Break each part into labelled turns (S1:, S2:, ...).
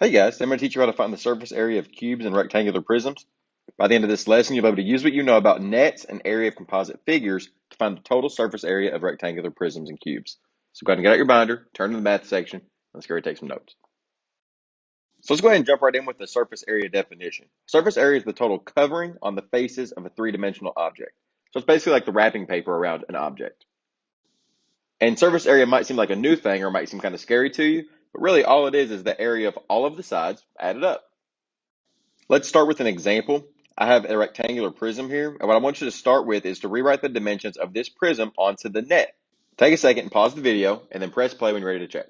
S1: Hey guys, I'm going to teach you how to find the surface area of cubes and rectangular prisms. By the end of this lesson, you'll be able to use what you know about nets and area of composite figures to find the total surface area of rectangular prisms and cubes. So go ahead and get out your binder, turn to the math section, and let's go ahead and take some notes. So let's go ahead and jump right in with the surface area definition. Surface area is the total covering on the faces of a three-dimensional object. So it's basically like the wrapping paper around an object. And surface area might seem like a new thing or might seem kind of scary to you, but really all it is the area of all of the sides added up. Let's start with an example. I have a rectangular prism here, and what I want you to start with is to rewrite the dimensions of this prism onto the net. Take a second and pause the video, and then press play when you're ready to check.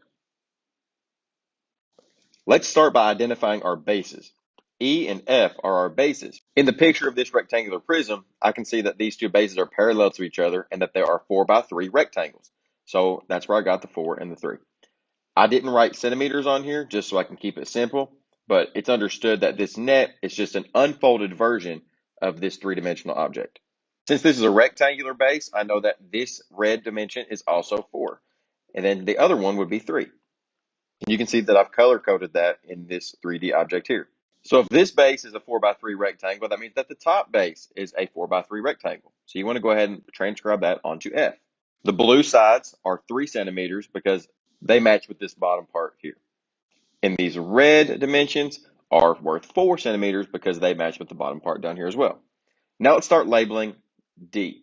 S1: Let's start by identifying our bases. E and F are our bases. In the picture of this rectangular prism, I can see that these two bases are parallel to each other and that there are 4 by 3 rectangles. So that's where I got the 4 and the 3. I didn't write centimeters on here just so I can keep it simple, but it's understood that this net is just an unfolded version of this three-dimensional object. Since this is a rectangular base, I know that this red dimension is also 4, and then the other one would be 3. And you can see that I've color-coded that in this 3D object here. So if this base is a 4 by 3 rectangle, that means that the top base is a 4 by 3 rectangle. So you want to go ahead and transcribe that onto F. The blue sides are 3 centimeters because they match with this bottom part here. And these red dimensions are worth 4 centimeters because they match with the bottom part down here as well. Now let's start labeling D.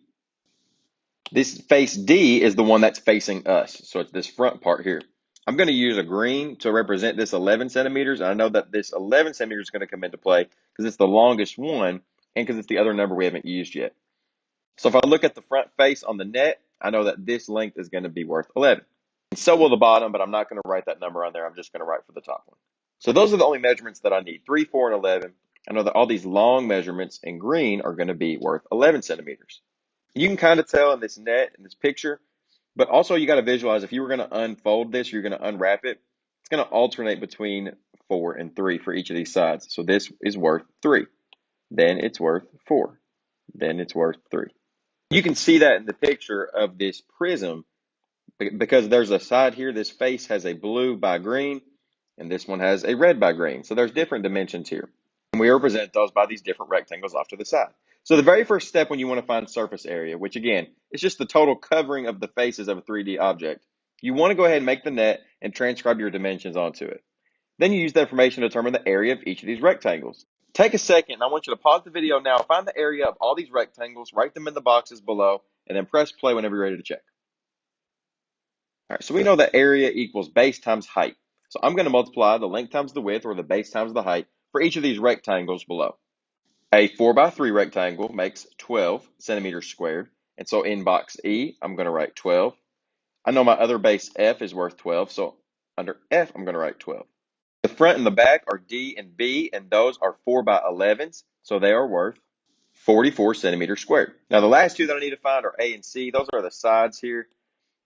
S1: This face D is the one that's facing us. So it's this front part here. I'm going to use a green to represent this 11 centimeters. And I know that this 11 centimeters is going to come into play because it's the longest one and because it's the other number we haven't used yet. So if I look at the front face on the net, I know that this length is going to be worth 11. And so will the bottom, but I'm not going to write that number on there. I'm just going to write for the top one. So those are the only measurements that I need, 3, 4, and 11. I know that all these long measurements in green are going to be worth 11 centimeters. You can kind of tell in this net, in this picture, but also you got to visualize if you were going to unfold this, you're going to unwrap it, it's going to alternate between 4 and 3 for each of these sides. So this is worth 3. Then it's worth 4. Then it's worth 3. You can see that in the picture of this prism because there's a side here, this face has a blue by green, and this one has a red by green. So there's different dimensions here. And we represent those by these different rectangles off to the side. So the very first step when you want to find surface area, which again, is just the total covering of the faces of a 3D object, you want to go ahead and make the net and transcribe your dimensions onto it. Then you use that information to determine the area of each of these rectangles. Take a second, and I want you to pause the video now, find the area of all these rectangles, write them in the boxes below, and then press play whenever you're ready to check. All right, so we know that area equals base times height. So I'm going to multiply the length times the width, or the base times the height, for each of these rectangles below. A 4 by 3 rectangle makes 12 centimeters squared. And so in box E, I'm going to write 12. I know my other base F is worth 12, so under F, I'm going to write 12. The front and the back are D and B, and those are 4 by 11s, so they are worth 44 centimeters squared. Now, the last two that I need to find are A and C. Those are the sides here.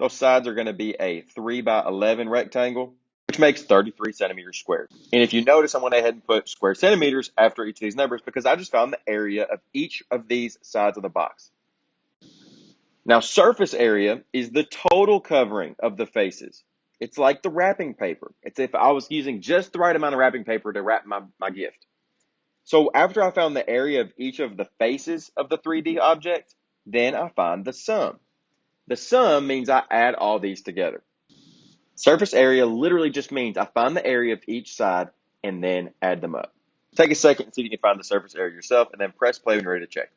S1: Those sides are going to be a 3 by 11 rectangle, which makes 33 centimeters squared. And if you notice, I went ahead and put square centimeters after each of these numbers because I just found the area of each of these sides of the box. Now, surface area is the total covering of the faces. It's like the wrapping paper. It's if I was using just the right amount of wrapping paper to wrap my gift. So after I found the area of each of the faces of the 3D object, then I find the sum. The sum means I add all these together. Surface area literally just means I find the area of each side and then add them up. Take a second and see if you can find the surface area yourself, and then press play when you're ready to check.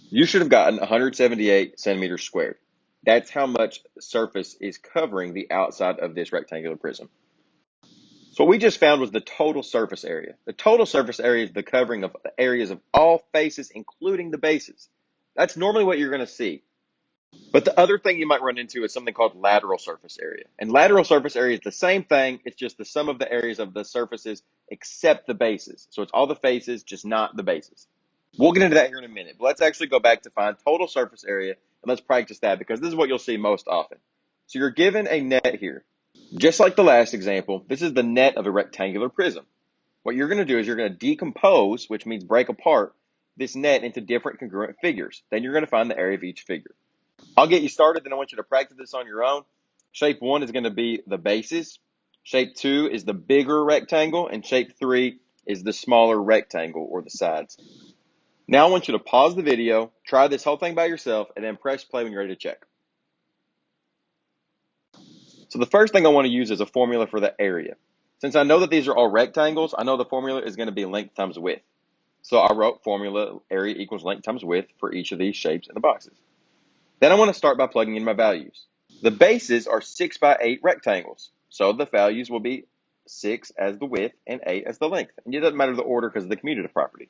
S1: You should have gotten 178 centimeters squared. That's how much surface is covering the outside of this rectangular prism. So what we just found was the total surface area. The total surface area is the covering of the areas of all faces, including the bases. That's normally what you're going to see. But the other thing you might run into is something called lateral surface area. And lateral surface area is the same thing. It's just the sum of the areas of the surfaces except the bases. So it's all the faces, just not the bases. We'll get into that here in a minute. But let's actually go back to find total surface area, and let's practice that because this is what you'll see most often. So you're given a net here. Just like the last example, this is the net of a rectangular prism. What you're going to do is you're going to decompose, which means break apart, this net into different congruent figures. Then you're going to find the area of each figure. I'll get you started, then I want you to practice this on your own. Shape 1 is going to be the bases. Shape 2 is the bigger rectangle, and shape 3 is the smaller rectangle or the sides. Now I want you to pause the video, try this whole thing by yourself, and then press play when you're ready to check. So the first thing I want to use is a formula for the area. Since I know that these are all rectangles, I know the formula is going to be length times width. So I wrote formula area equals length times width for each of these shapes in the boxes. Then I want to start by plugging in my values. The bases are 6 by 8 rectangles. So the values will be 6 as the width and 8 as the length. And it doesn't matter the order because of the commutative property.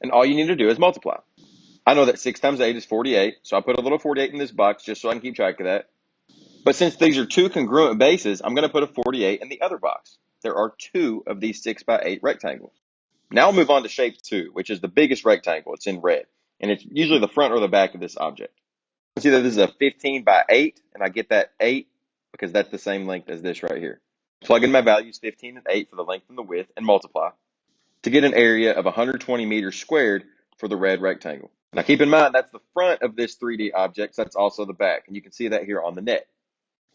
S1: And all you need to do is multiply. I know that 6 times 8 is 48, so I put a little 48 in this box just so I can keep track of that. But since these are two congruent bases, I'm going to put a 48 in the other box. There are 2 of these 6 by 8 rectangles. Now I'll move on to shape 2, which is the biggest rectangle. It's in red, and it's usually the front or the back of this object. You see that this is a 15 by 8, and I get that 8 because that's the same length as this right here. Plug in my values 15 and 8 for the length and the width, and multiply to get an area of 120 meters squared for the red rectangle. Now keep in mind that's the front of this 3D object, so that's also the back, and you can see that here on the net.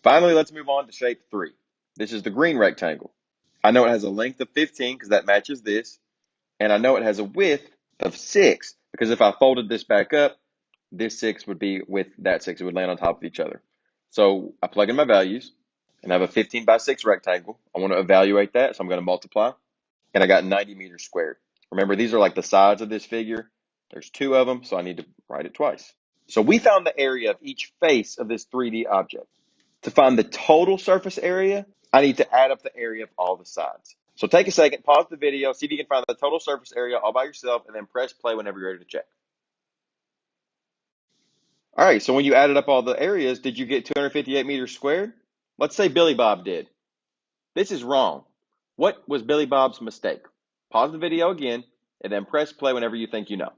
S1: Finally, let's move on to shape 3. This is the green rectangle. I know it has a length of 15 because that matches this, and I know it has a width of 6 because if I folded this back up, this 6 would be with that 6. It would land on top of each other. So I plug in my values, and I have a 15 by 6 rectangle. I want to evaluate that, so I'm going to multiply, and I got 90 meters squared. Remember, these are like the sides of this figure. There's 2 of them, so I need to write it twice. So we found the area of each face of this 3D object. To find the total surface area, I need to add up the area of all the sides. So take a second, pause the video, see if you can find the total surface area all by yourself, and then press play whenever you're ready to check. All right, so when you added up all the areas, did you get 258 meters squared? Let's say Billy Bob did. This is wrong. What was Billy Bob's mistake? Pause the video again, and then press play whenever you think you know.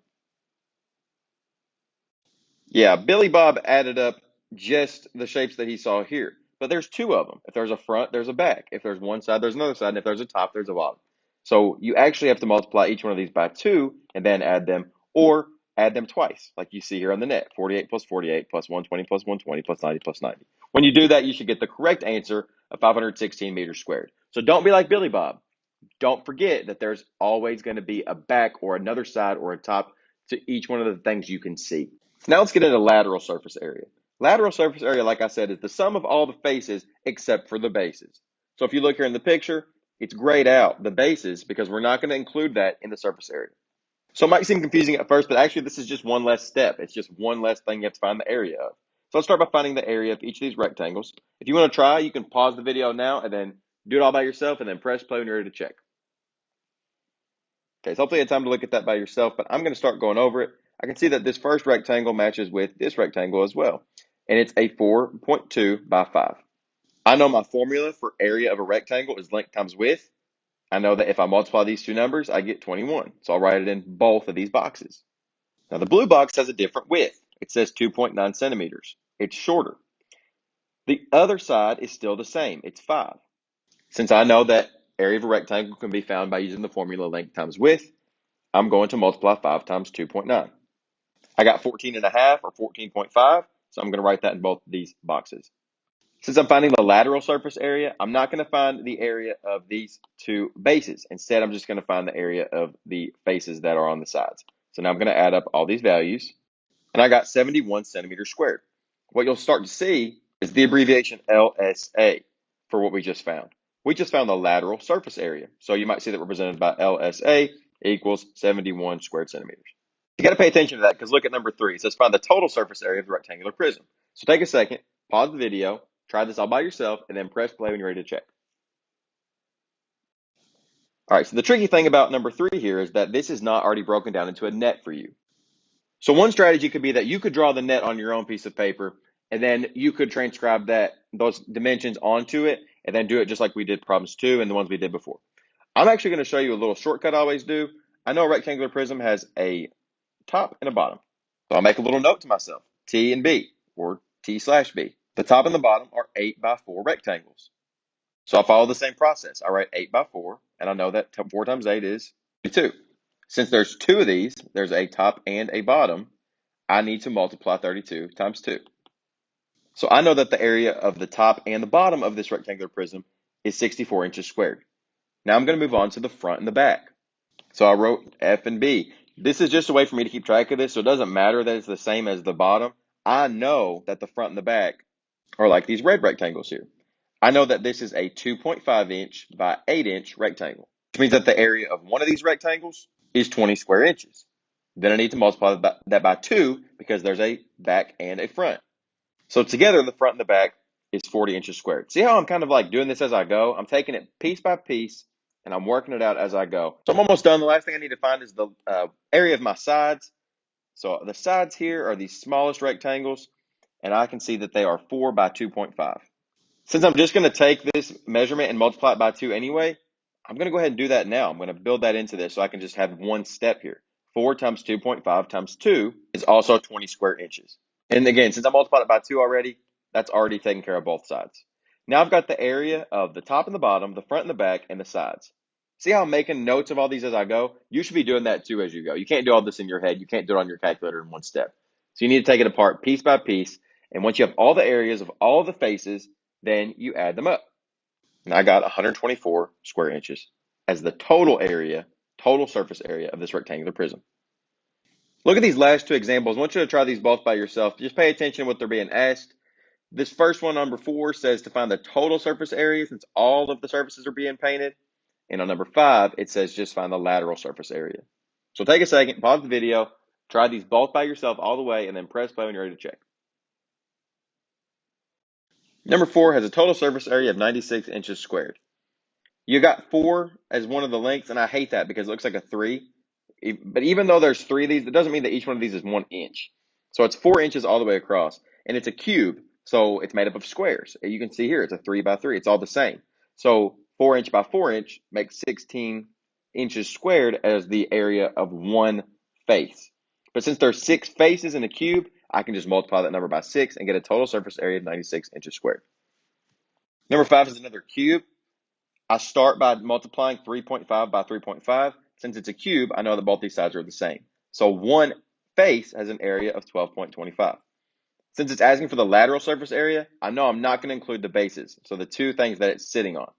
S1: Yeah, Billy Bob added up just the shapes that he saw here. But there's 2 of them. If there's a front, there's a back. If there's one side, there's another side. And if there's a top, there's a bottom. So you actually have to multiply each one of these by 2 and then add them, or add them twice, like you see here on the net. 48 plus 48 plus 120 plus 120 plus 90 plus 90. When you do that, you should get the correct answer of 516 meters squared. So don't be like Billy Bob. Don't forget that there's always going to be a back or another side or a top to each one of the things you can see. Now let's get into lateral surface area. Lateral surface area, like I said, is the sum of all the faces except for the bases. So if you look here in the picture, it's grayed out, the bases, because we're not going to include that in the surface area. So it might seem confusing at first, but actually this is just one less step. It's just one less thing you have to find the area of. So let's start by finding the area of each of these rectangles. If you want to try, you can pause the video now and then do it all by yourself and then press play when you're ready to check. Okay, so hopefully you had time to look at that by yourself, but I'm going to start going over it. I can see that this first rectangle matches with this rectangle as well, and it's a 4.2 by 5. I know my formula for area of a rectangle is length times width. I know that if I multiply these 2 numbers, I get 21, so I'll write it in both of these boxes. Now the blue box has a different width. It says 2.9 centimeters. It's shorter. The other side is still the same. It's 5. Since I know that area of a rectangle can be found by using the formula length times width, I'm going to multiply 5 times 2.9. I got 14.5 or 14.5, so I'm going to write that in both of these boxes. Since I'm finding the lateral surface area, I'm not going to find the area of these 2 bases. Instead, I'm just going to find the area of the faces that are on the sides. So now I'm going to add up all these values, and I got 71 centimeters squared. What you'll start to see is the abbreviation LSA for what we just found. We just found the lateral surface area. So you might see that represented by LSA equals 71 squared centimeters. You got to pay attention to that because look at number 3. It says find the total surface area of the rectangular prism. So take a second, pause the video, try this all by yourself, and then press play when you're ready to check. All right, so the tricky thing about number 3 here is that this is not already broken down into a net for you. So one strategy could be that you could draw the net on your own piece of paper, and then you could transcribe those dimensions onto it, and then do it just like we did problems 2 and the ones we did before. I'm actually going to show you a little shortcut I always do. I know a rectangular prism has a top and a bottom. So I'll make a little note to myself, T and B, or T/B. The top and the bottom are 8 by 4 rectangles. So I follow the same process. I write 8 by 4, and I know that 4 times 8 is 32. Since there's 2 of these, there's a top and a bottom, I need to multiply 32 times 2. So I know that the area of the top and the bottom of this rectangular prism is 64 inches squared. Now I'm going to move on to the front and the back. So I wrote F and B. This is just a way for me to keep track of this, so it doesn't matter that it's the same as the bottom. I know that the front and the back are like these red rectangles here. I know that this is a 2.5 inch by 8 inch rectangle, which means that the area of one of these rectangles is 20 square inches. Then I need to multiply that by 2 because there's a back and a front. So together, the front and the back is 40 inches squared. See how I'm kind of like doing this as I go? I'm taking it piece by piece and I'm working it out as I go. So I'm almost done. The last thing I need to find is the area of my sides. So the sides here are the smallest rectangles, and I can see that they are 4 by 2.5. Since I'm just going to take this measurement and multiply it by 2 anyway, I'm going to go ahead and do that now. I'm going to build that into this so I can just have one step here. 4 times 2.5 times 2 is also 20 square inches. And again, since I multiplied it by 2 already, that's already taken care of both sides. Now I've got the area of the top and the bottom, the front and the back, and the sides. See how I'm making notes of all these as I go? You should be doing that too as you go. You can't do all this in your head. You can't do it on your calculator in one step. So you need to take it apart piece by piece. And once you have all the areas of all the faces, then you add them up. And I got 124 square inches as the total area, total surface area of this rectangular prism. Look at these last two examples. I want you to try these both by yourself. Just pay attention to what they're being asked. This first one, number 4, says to find the total surface area since all of the surfaces are being painted. And on number 5, it says just find the lateral surface area. So take a second, pause the video, try these both by yourself all the way, and then press play when you're ready to check. Number 4 has a total surface area of 96 inches squared. You got 4 as one of the lengths, and I hate that because it looks like a 3. But even though there's 3 of these, that doesn't mean that each one of these is 1 inch. So it's 4 inches all the way across, and it's a cube, so it's made up of squares. You can see here, it's a 3 by 3. It's all the same. So 4 inch by 4 inch makes 16 inches squared as the area of one face. But since there's 6 faces in a cube, I can just multiply that number by 6 and get a total surface area of 96 inches squared. Number 5 is another cube. I start by multiplying 3.5 by 3.5. Since it's a cube, I know that both these sides are the same. So one face has an area of 12.25. Since it's asking for the lateral surface area, I know I'm not going to include the bases, so the two things that it's sitting on.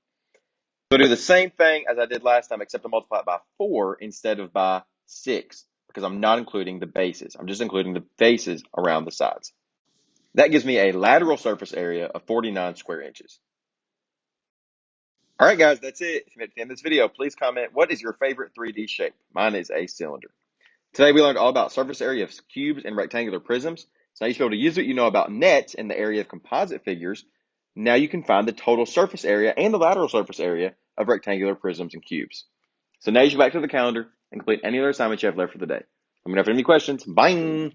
S1: So do the same thing as I did last time, except I multiply it by 4 instead of by 6, because I'm not including the bases. I'm just including the faces around the sides. That gives me a lateral surface area of 49 square inches. All right, guys, that's it. If you made it to the end of this video, please comment, what is your favorite 3D shape? Mine is a cylinder. Today, we learned all about surface area of cubes and rectangular prisms. So now you should be able to use what you know about nets in the area of composite figures. Now you can find the total surface area and the lateral surface area of rectangular prisms and cubes. So now you should go back to the calendar and complete any other assignments you have left for the day. Let me know if you have any questions. Bye.